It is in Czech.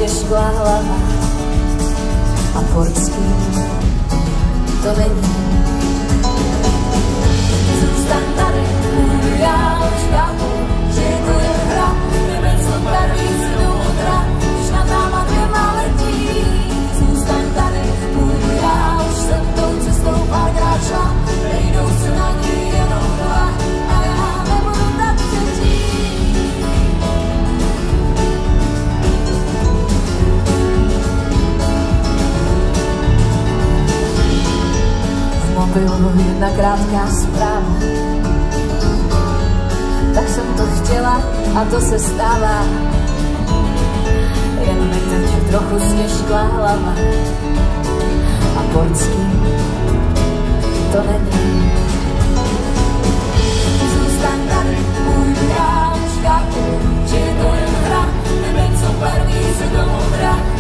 zešklá hlava a portský to není. Zůstaň tady, budu já, už chápu, že to je hra, nebe co barví se do modra, když nad náma dvěma letí. Zůstaň tady, budu já, už jsem tou cestou párkrát šla, nejdou se na ní jenom dva a já nebudu tak třetí. V mobilu jedna krátká zpráva, tak jsem to chtěla a to se stává. Jen mi teď trochu ztěžkla hlava a portský to není. Zůstaň tady, půjdu já, už chápu, že je to jen hra, nebe co barví se do modra.